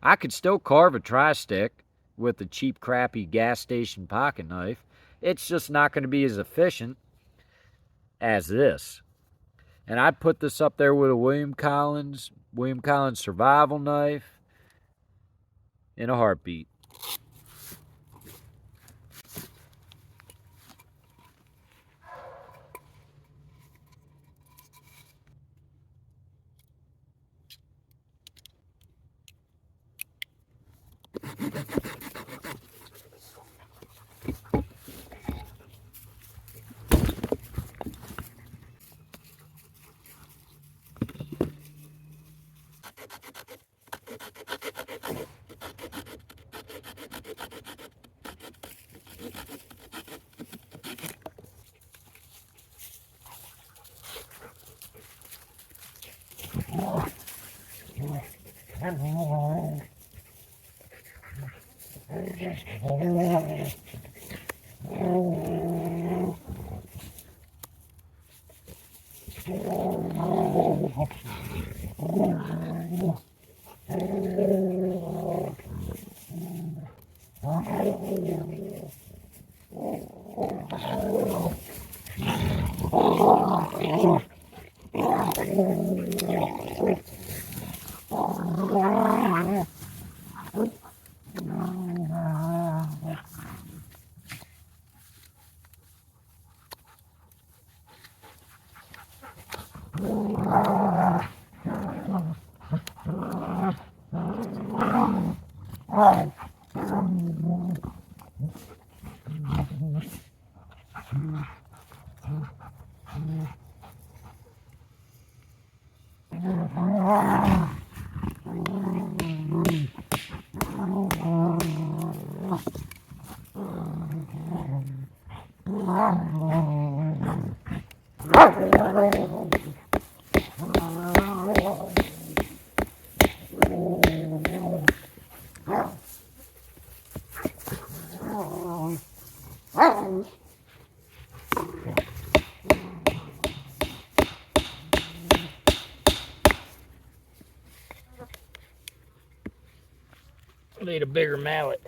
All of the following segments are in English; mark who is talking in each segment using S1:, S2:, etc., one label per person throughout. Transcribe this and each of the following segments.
S1: I could still carve a tri-stick with a cheap, crappy gas station pocket knife. It's just not going to be as efficient as this. And I'd put this up there with a William Collins survival knife in a heartbeat. I need a bigger mallet.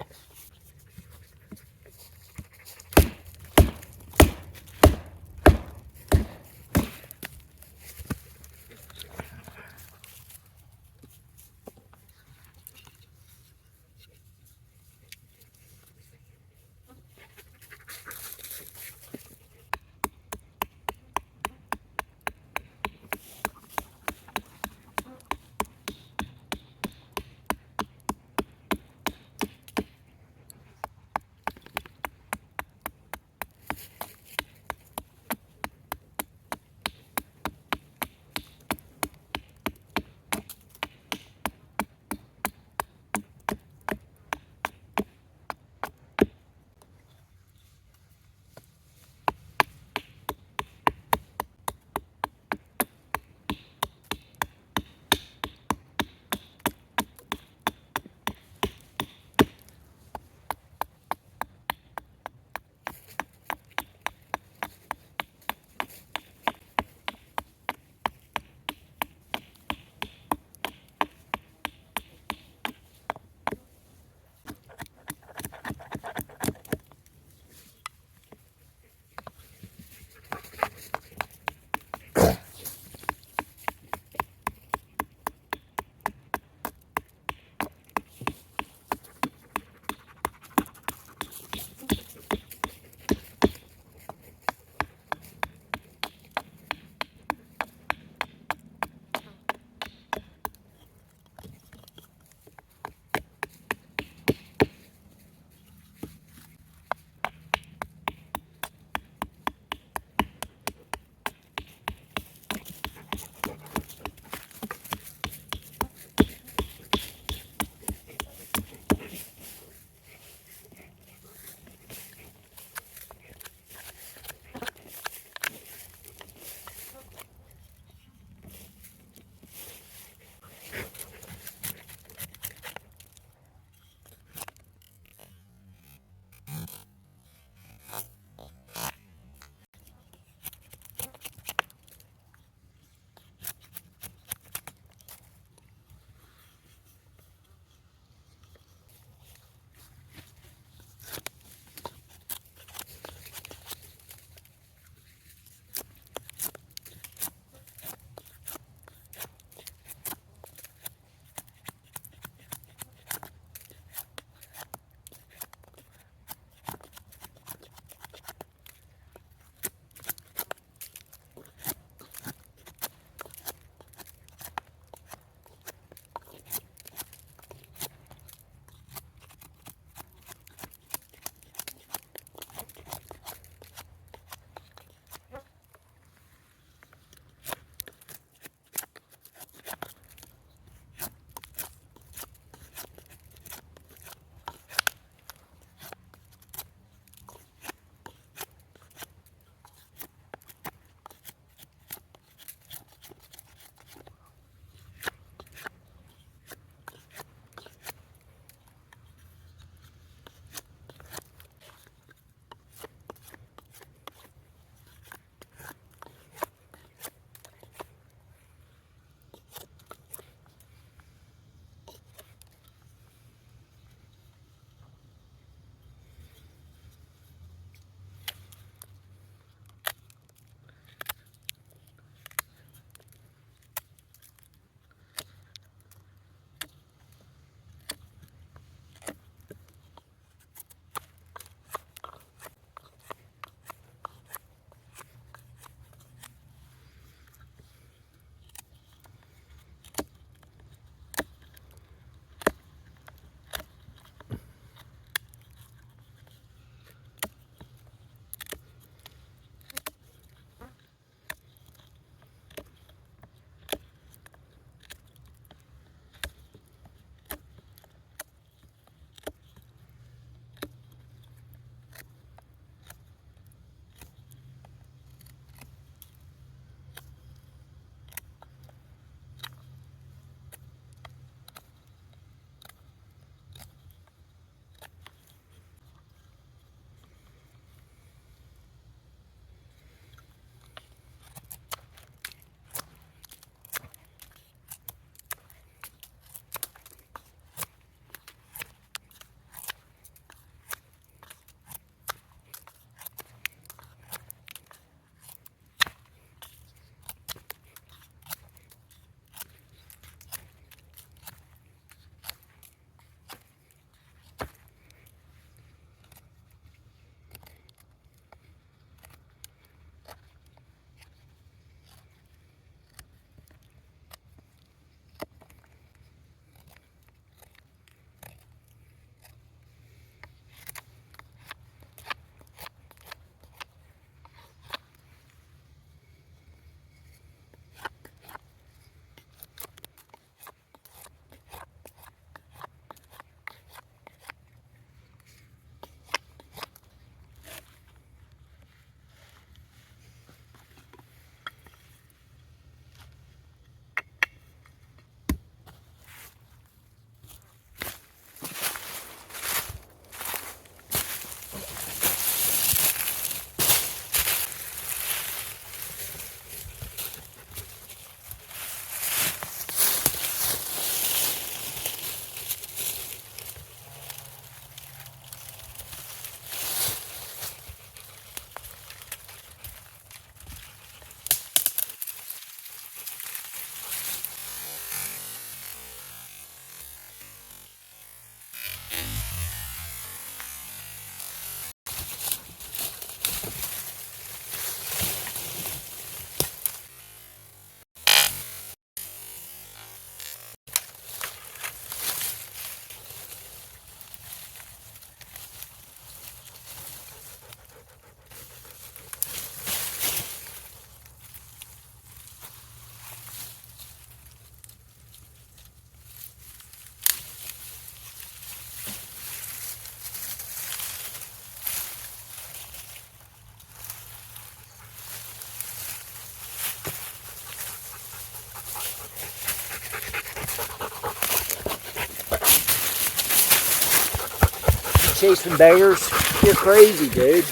S1: chasing bears. You're crazy, dude.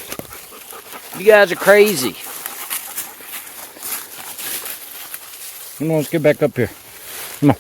S1: You guys are crazy. Come on, let's get back up here. Come on.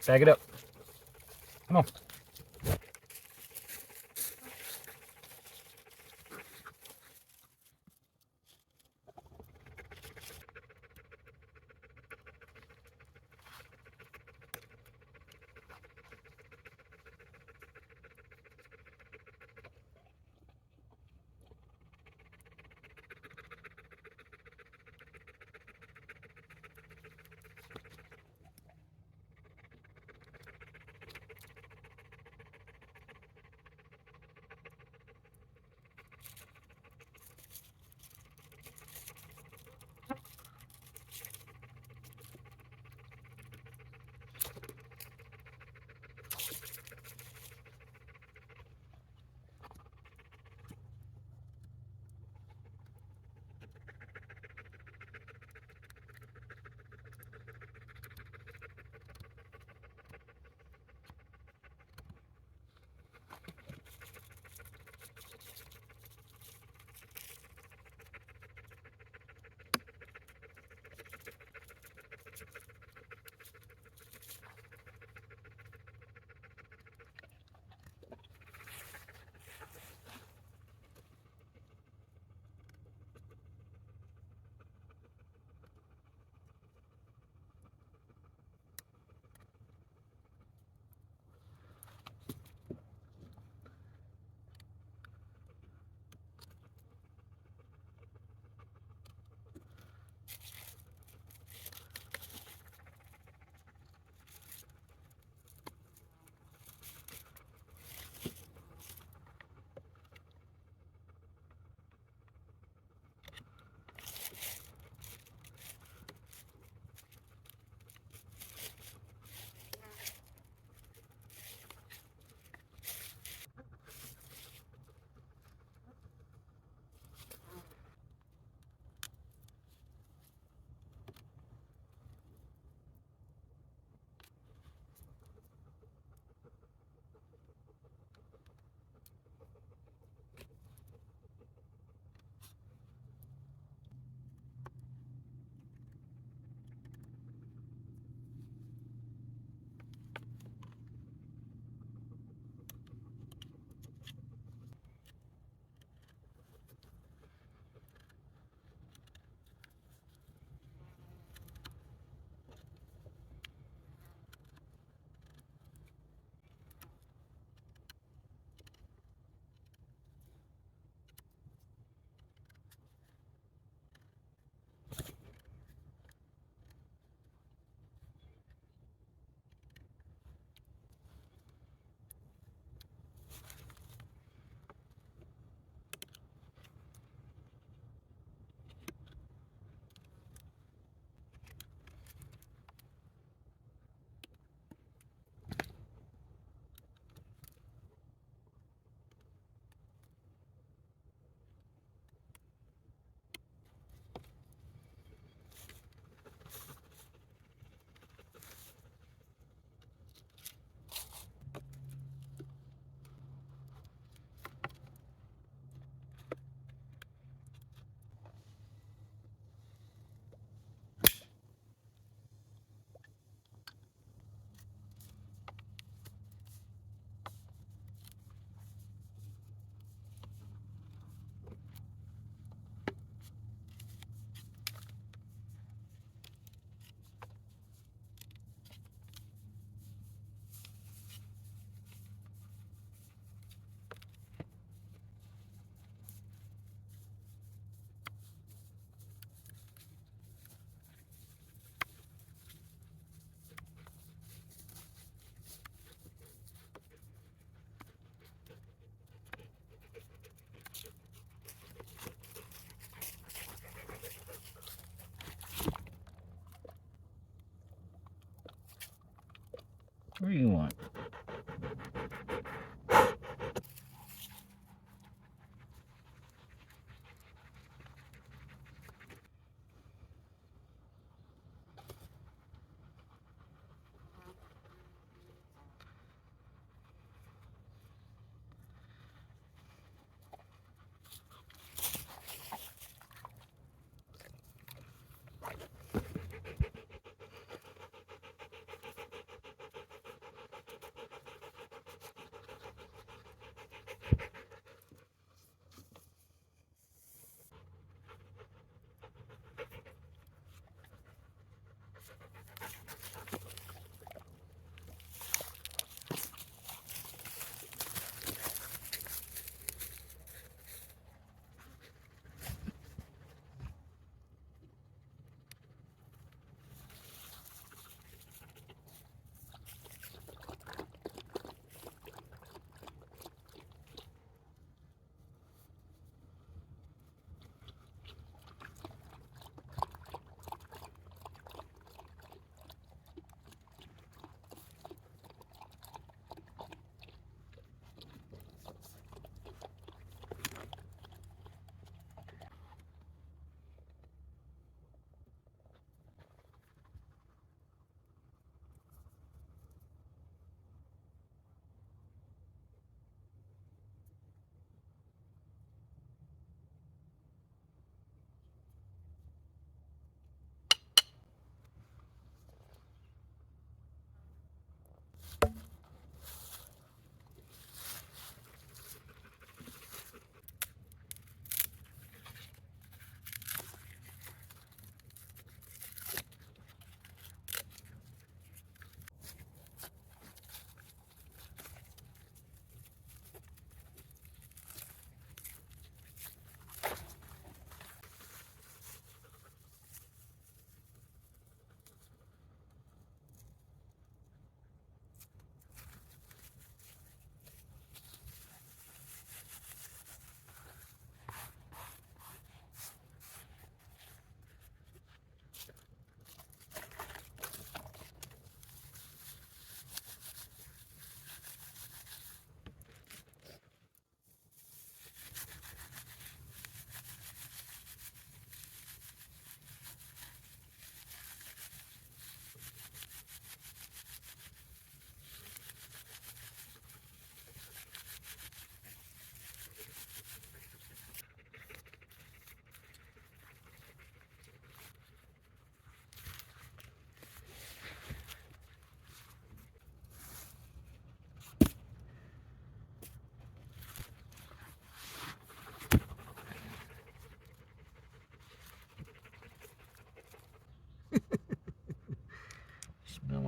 S1: Back it up. Come on.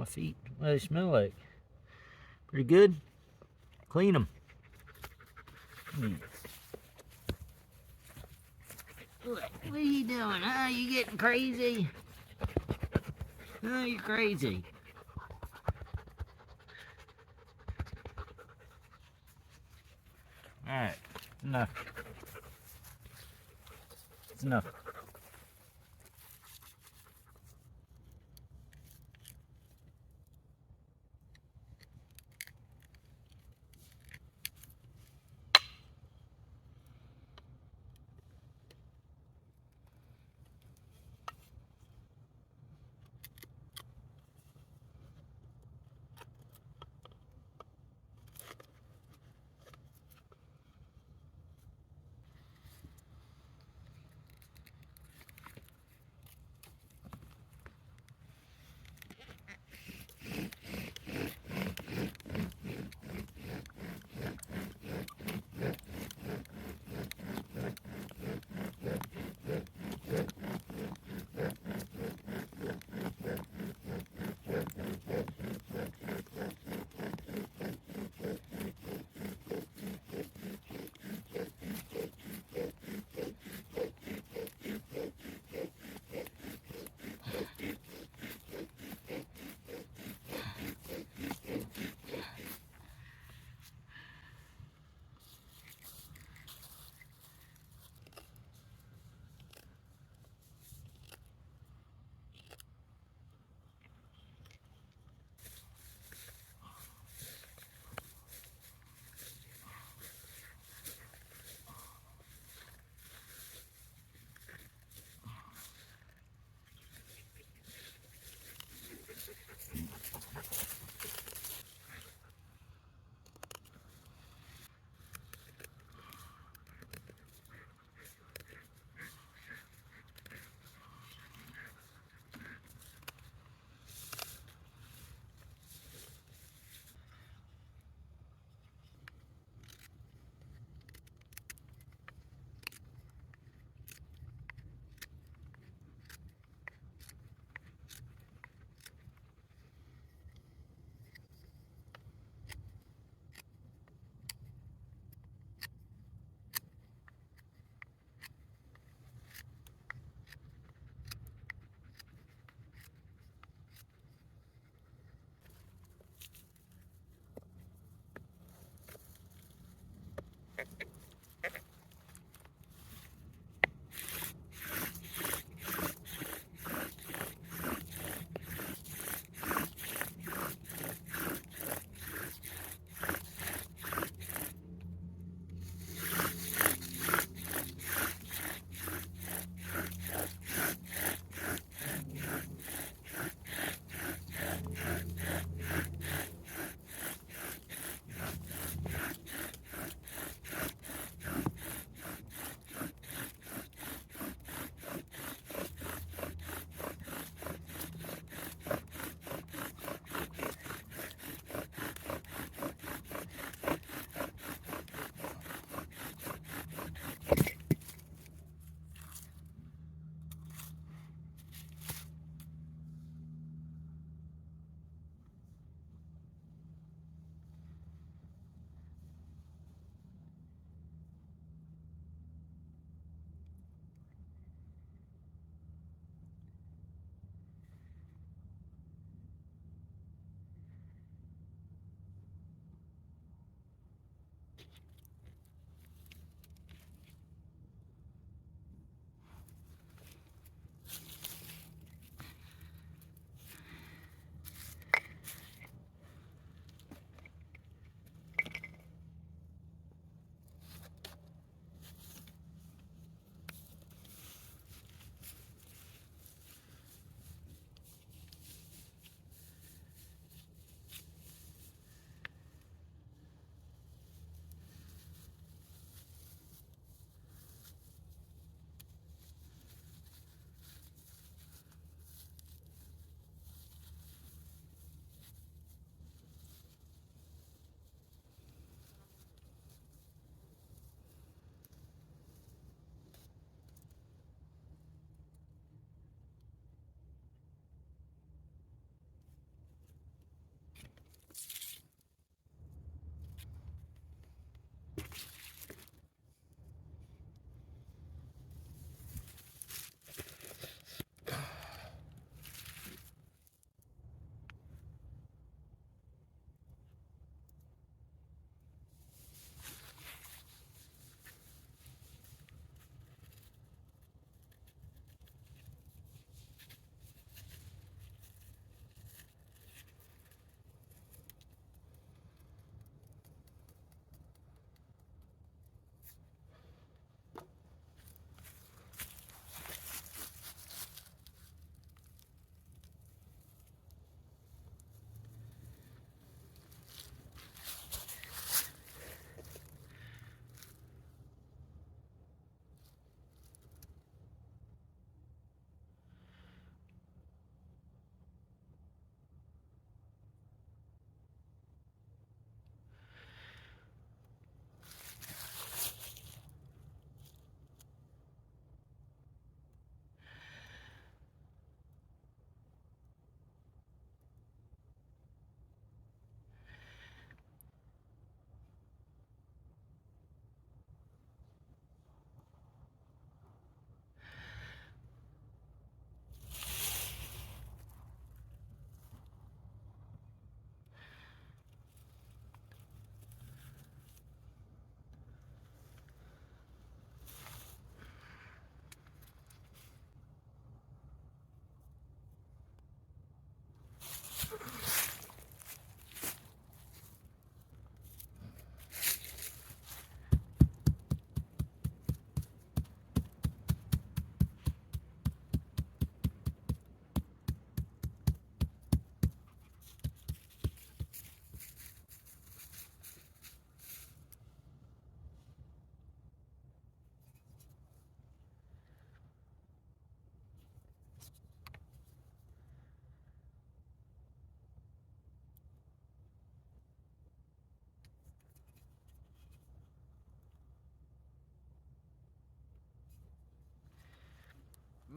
S1: my feet. What do they smell like? Pretty good? Clean them. What are you doing? Huh? You getting crazy? Oh, you're crazy. Alright, enough. It's enough.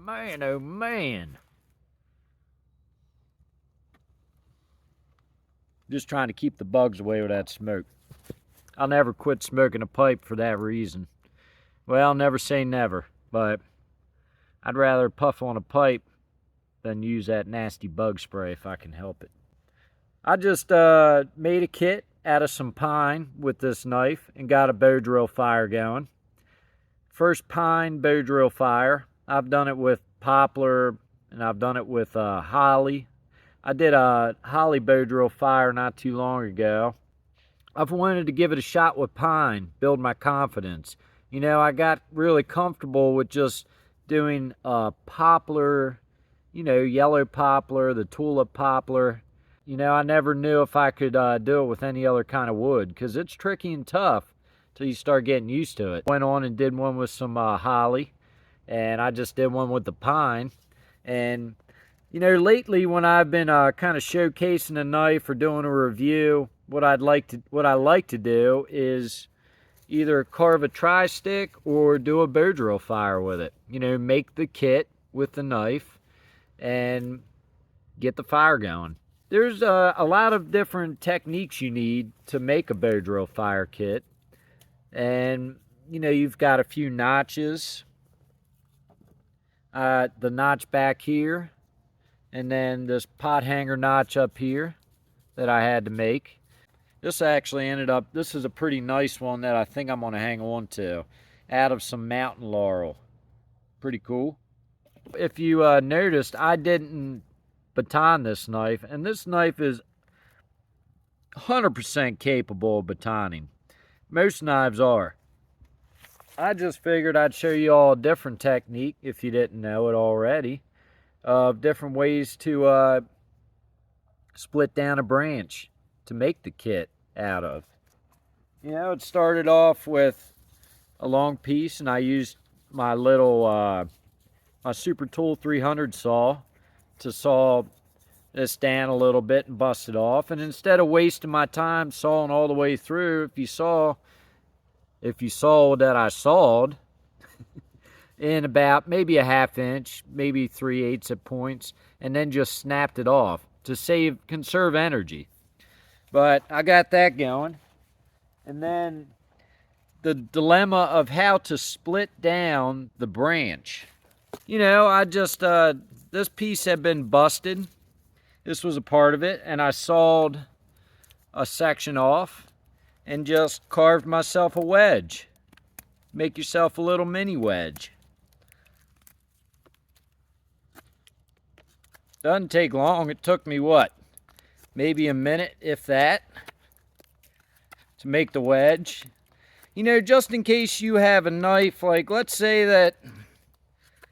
S1: man, oh man. Just trying to keep the bugs away with that smoke. I'll never quit smoking a pipe for that reason. Well, never say never, but I'd rather puff on a pipe than use that nasty bug spray if I can help it. I just made a kit out of some pine with this knife and got a bow drill fire going. First pine bow drill fire. I've done it with poplar and I've done it with holly. I did a holly bow drill fire not too long ago. I've wanted to give it a shot with pine, build my confidence. You know, I got really comfortable with just doing poplar, you know, yellow poplar, the tulip poplar. You know, I never knew if I could do it with any other kind of wood because it's tricky and tough till you start getting used to it. Went on and did one with some holly, and I just did one with the pine. And you know, lately when I've been kind of showcasing a knife or doing a review, what I like to do is either carve a tri-stick or do a bow drill fire with it. You know, make the kit with the knife and get the fire going. There's a lot of different techniques you need to make a bow drill fire kit. And, you know, you've got a few notches. The notch back here. And then this pot hanger notch up here that I had to make. This actually ended up, this is a pretty nice one that I think I'm going to hang on to. Out of some mountain laurel. Pretty cool. If you noticed, I didn't baton this knife. And this knife is 100% capable of batoning. Most knives are. I just figured I'd show you all a different technique, if you didn't know it already, of different ways to split down a branch to make the kit out of. You know, it started off with a long piece, and I used my little my Super Tool 300 saw to saw this down a little bit and bust it off. And instead of wasting my time sawing all the way through, if you saw that I sawed in about maybe a ½ inch, maybe 3/8 at points, and then just snapped it off to conserve energy. But I got that going. And then the dilemma of how to split down the branch. You know, I just, this piece had been busted. This was a part of it, and I sawed a section off and just carved myself a wedge. Make yourself a little mini wedge. Doesn't take long. It took me what? Maybe a minute, if that, to make the wedge. You know, just in case you have a knife, like let's say that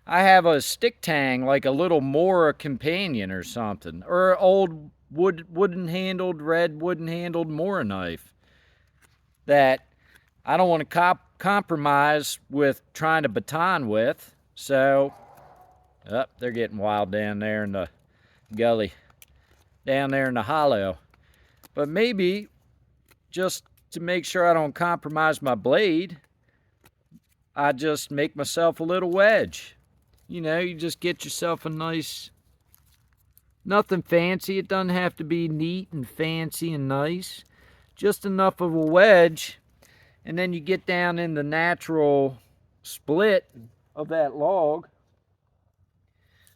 S1: I have a stick tang, like a little Mora companion or something, or an old wooden-handled Mora knife that I don't want to compromise with trying to baton with. So, they're getting wild down there in the gully, down there in the hollow. But maybe just to make sure I don't compromise my blade, I just make myself a little wedge. You know, you just get yourself a nice, nothing fancy. It doesn't have to be neat and fancy and nice. Just enough of a wedge. And then you get down in the natural split of that log.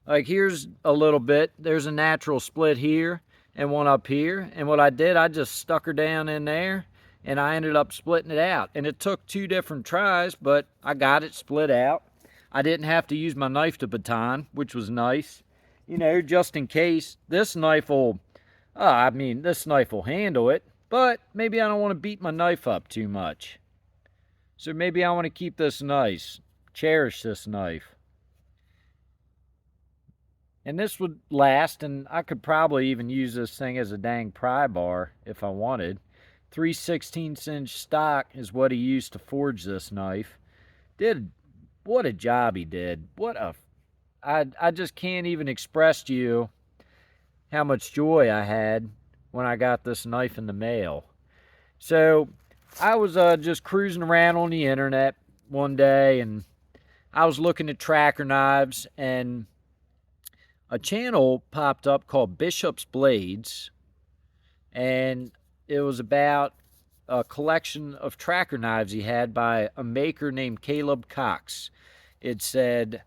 S1: Like here's a little bit. There's a natural split here and one up here. And what I did, I just stuck her down in there and I ended up splitting it out. And it took 2 different tries, but I got it split out. I didn't have to use my knife to baton, which was nice. You know, just in case this knife will, this knife will handle it, but maybe I don't want to beat my knife up too much. So maybe I want to keep this nice, cherish this knife. And this would last, and I could probably even use this thing as a dang pry bar if I wanted. 3/16 inch stock is what he used to forge this knife. What a job he did. I just can't even express to you how much joy I had when I got this knife in the mail. So I was just cruising around on the internet one day, and I was looking at tracker knives, and a channel popped up called Bishop's Blades, and it was about a collection of tracker knives he had by a maker named Caleb Cox. It said,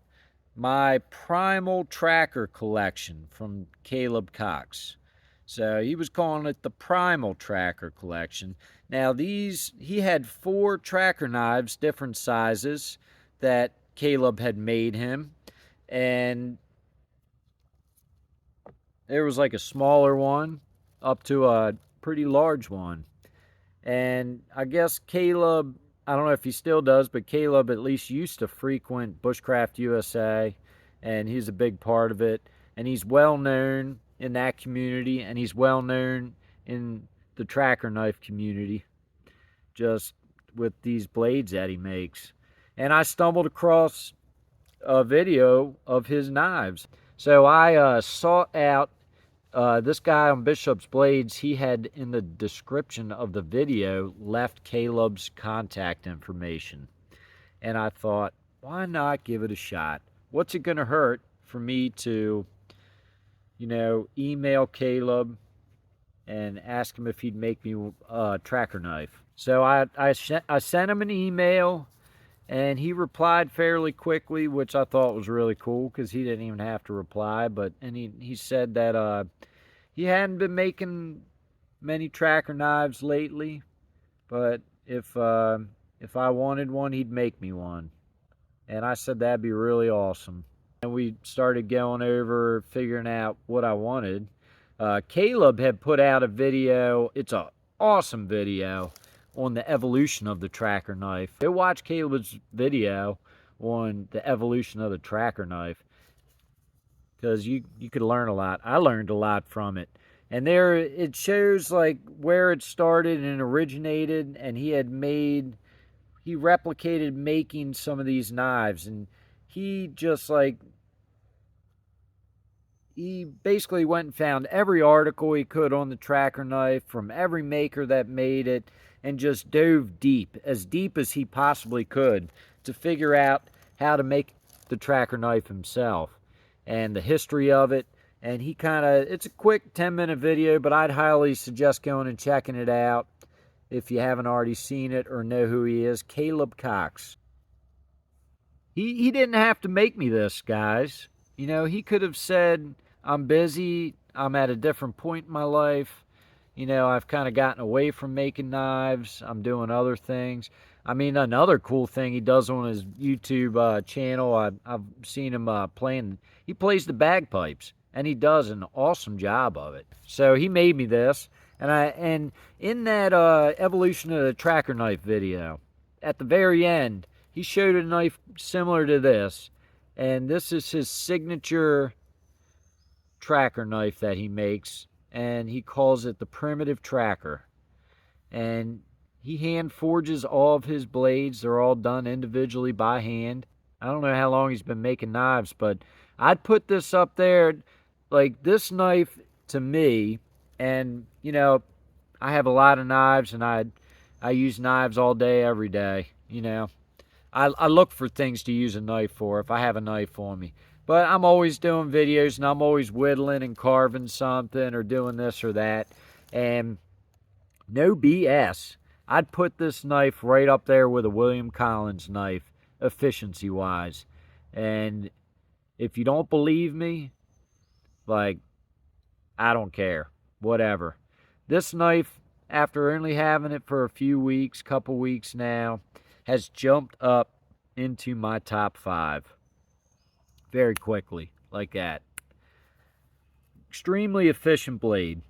S1: "My Primal Tracker Collection" from Caleb Cox. So he was calling it the Primal Tracker Collection. Now he had 4 tracker knives, different sizes, that Caleb had made him. And there was like a smaller one up to a pretty large one. And I guess Caleb, I don't know if he still does, but Caleb at least used to frequent Bushcraft USA, and he's a big part of it. And he's well known in that community, and he's well known in the tracker knife community, just with these blades that he makes. And I stumbled across a video of his knives. So I sought out this guy on Bishop's Blades. He had, in the description of the video, left Caleb's contact information. And I thought, why not give it a shot? What's it going to hurt for me to, email Caleb and ask him if he'd make me a tracker knife? So I sent him an email, and he replied fairly quickly, which I thought was really cool because he didn't even have to reply. And he said that he hadn't been making many tracker knives lately, but if I wanted one, he'd make me one. And I said that'd be really awesome. And we started going over figuring out what I wanted. Caleb had put out a video. It's an awesome video on the evolution of the tracker knife. Go watch Caleb's video on the evolution of the tracker knife, because you could learn a lot. I learned a lot from it. And there it shows like where it started and originated, and he replicated making some of these knives, and he basically went and found every article he could on the tracker knife from every maker that made it, and just dove deep as he possibly could to figure out how to make the tracker knife himself and the history of it. And it's a quick 10-minute video, but I'd highly suggest going and checking it out if you haven't already seen it or know who he is. Caleb Cox. He didn't have to make me this, guys. He could have said, "I'm busy, I'm at a different point in my life. I've kind of gotten away from making knives. I'm doing other things." I mean, another cool thing he does on his YouTube channel, I've seen him playing. He plays the bagpipes, and he does an awesome job of it. So he made me this, and in that evolution of the tracker knife video, at the very end, he showed a knife similar to this, and this is his signature tracker knife that he makes, and he calls it the Primitive Tracker. And he hand forges all of his blades. They're all done individually by hand. I don't know how long he's been making knives, but I'd put this up there, like this knife to me. And I have a lot of knives, and I use knives all day, every day. I look for things to use a knife for if I have a knife on me. But I'm always doing videos, and I'm always whittling and carving something or doing this or that. And no BS, I'd put this knife right up there with a William Collins knife, efficiency-wise. And if you don't believe me, I don't care. Whatever. This knife, after only having it for a few weeks, couple weeks now, has jumped up into my top 5. Very quickly, like that. Extremely efficient blade.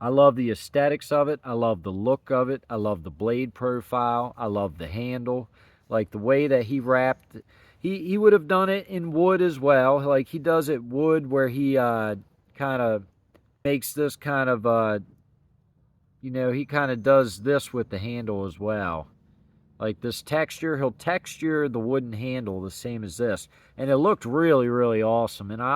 S1: I love the aesthetics of it. I love the look of it. I love the blade profile. I love the handle. Like the way that he wrapped. He would have done it in wood as well. Like he does it wood, where he kind of makes this kind of, he kind of does this with the handle as well. Like this texture, he'll texture the wooden handle the same as this. And it looked really, really awesome. And I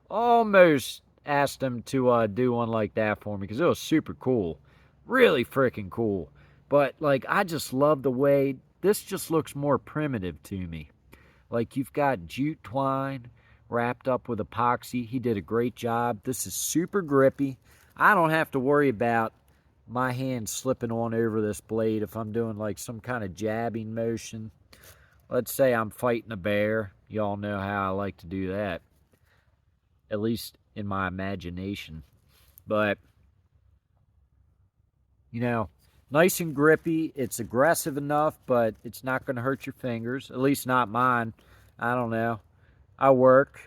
S1: almost asked him to do one like that for me, because it was super cool. Really freaking cool. But I just love the way this just looks more primitive to me. Like you've got jute twine wrapped up with epoxy. He did a great job. This is super grippy. I don't have to worry about my hand slipping on over this blade if I'm doing like some kind of jabbing motion. Let's say I'm fighting a bear. Y'all know how I like to do that, at least in my imagination. But, you know, nice and grippy. It's aggressive enough, but it's not going to hurt your fingers, at least not mine. I don't know. I work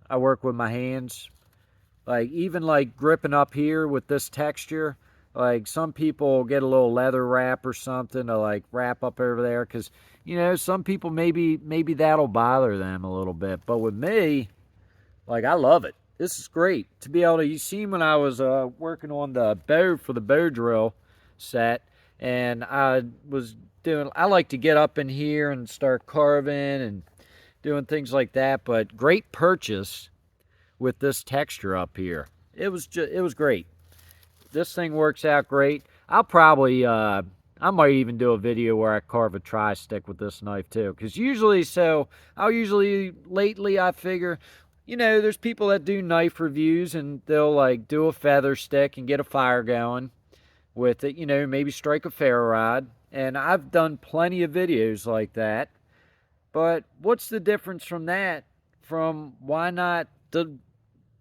S1: with my hands. Like, even like gripping up here with this texture, like some people get a little leather wrap or something to like wrap up over there, because, you know, some people maybe that'll bother them a little bit. But with me, like, I love it. This is great to be able to, you seen when I was working on the bow for the bow drill set, and I like to get up in here and start carving and doing things like that. But great purchase with this texture up here. It was great. This thing works out great. I'll probably I might even do a video where I carve a tri-stick with this knife too, because lately I figure, you know, there's people that do knife reviews and they'll like do a feather stick and get a fire going with it, you know, maybe strike a ferro rod, and I've done plenty of videos like that. But what's the difference from that from why not do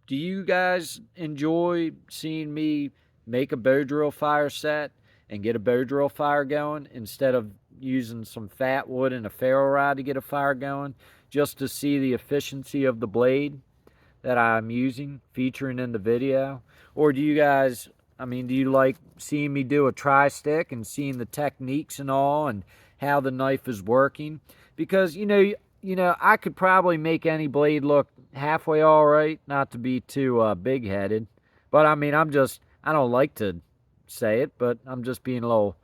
S1: you guys enjoy seeing me make a bow drill fire set and get a bow drill fire going instead of using some fat wood and a ferro rod to get a fire going, just to see the efficiency of the blade that I'm using, featuring in the video? Or do you guys, I mean, do you like seeing me do a tri-stick and seeing the techniques and all and how the knife is working? Because, you know, I could probably make any blade look halfway all right, not to be too big-headed. But, I mean, I don't like to say it, but I'm just being a little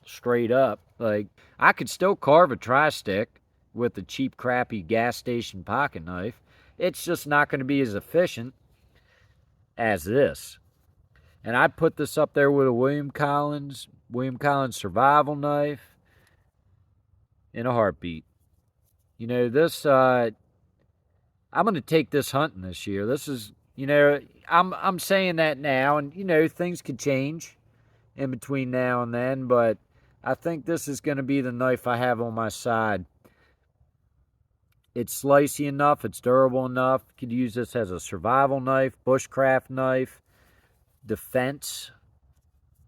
S1: straight up. Like, I could still carve a tri-stick with a cheap, crappy gas station pocket knife. It's just not going to be as efficient as this. And I put this up there with a William Collins survival knife in a heartbeat. You know, this, I'm going to take this hunting this year. This is, you know, I'm saying that now, and, you know, things could change in between now and then, but I think this is going to be the knife I have on my side. It's slicey enough, it's durable enough. You could use this as a survival knife, bushcraft knife, defense.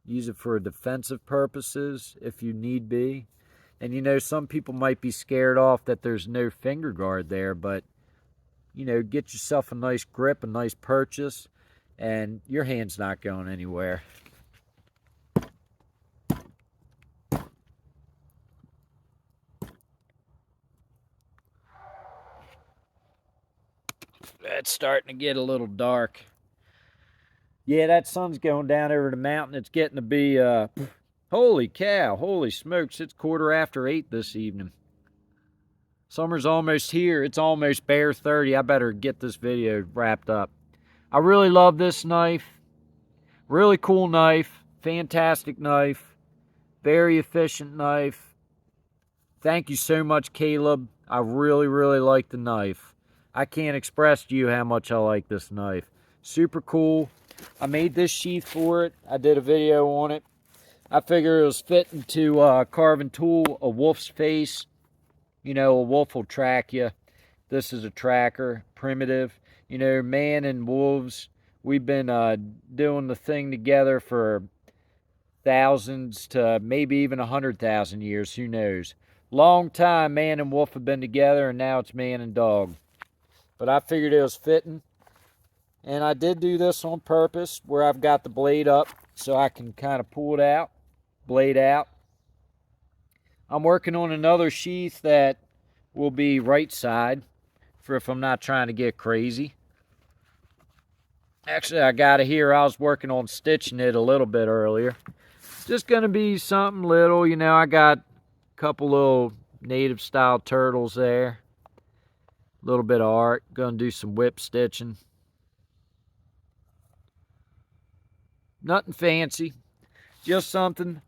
S1: Use it for defensive purposes if you need be. And, you know, some people might be scared off that there's no finger guard there, but, you know, get yourself a nice grip, a nice purchase, and your hand's not going anywhere. It's starting to get a little dark. Yeah, that sun's going down over the mountain. It's getting to be, holy cow, holy smokes, it's 8:15 this evening. Summer's almost here. It's almost bare 30. I better get this video wrapped up. I really love this knife. Really cool knife. Fantastic knife. Very efficient knife. Thank you so much, Caleb. I really, really like the knife. I can't express to you how much I like this knife. Super cool. I made this sheath for it. I did a video on it. I figured it was fitting to carving tool, a wolf's face. You know, a wolf will track you. This is a tracker, primitive. You know, man and wolves, we've been doing the thing together for thousands to maybe even 100,000 years, who knows. Long time man and wolf have been together, and now it's man and dog. But I figured it was fitting. And I did do this on purpose, where I've got the blade up so I can kind of pull it out, blade out. I'm working on another sheath that will be right side for if I'm not trying to get crazy. Actually, I got it here. I was working on stitching it a little bit earlier. Just going to be something little. You know, I got a couple little native style turtles there. A little bit of art. Going to do some whip stitching. Nothing fancy. Just something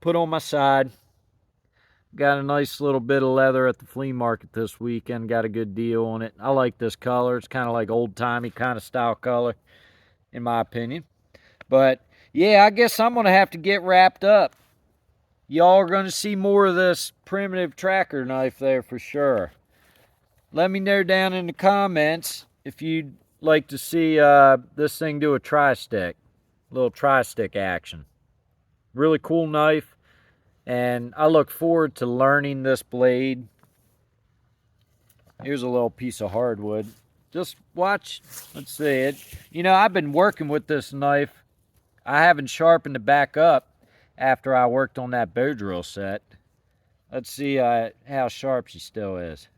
S1: put on my side. Got a nice little bit of leather at the flea market this weekend. Got a good deal on it. I like this color. It's kind of like old-timey kind of style color, in my opinion. But, yeah, I guess I'm going to have to get wrapped up. Y'all are going to see more of this primitive tracker knife there for sure. Let me know down in the comments if you'd like to see this thing do a tri-stick. Little tri-stick action. Really cool knife. And I look forward to learning this blade. Here's a little piece of hardwood. Just watch. Let's see it. You know, I've been working with this knife. I haven't sharpened it back up after I worked on that bow drill set. Let's see how sharp she still is.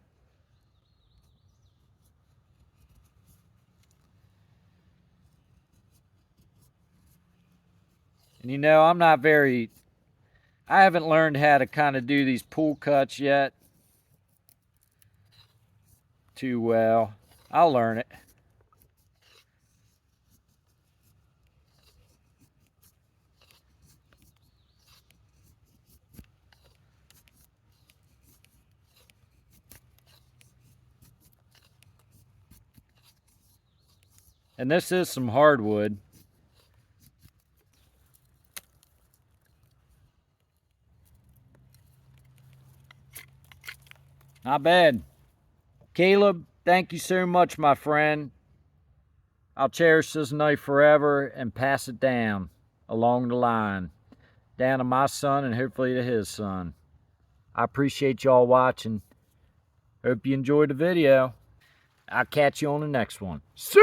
S1: And you know, I haven't learned how to kind of do these pull cuts yet too well. I'll learn it. And this is some hardwood. Not bad. Caleb, thank you so much, my friend. I'll cherish this knife forever and pass it down along the line. Down to my son and hopefully to his son. I appreciate y'all watching. Hope you enjoyed the video. I'll catch you on the next one. See ya!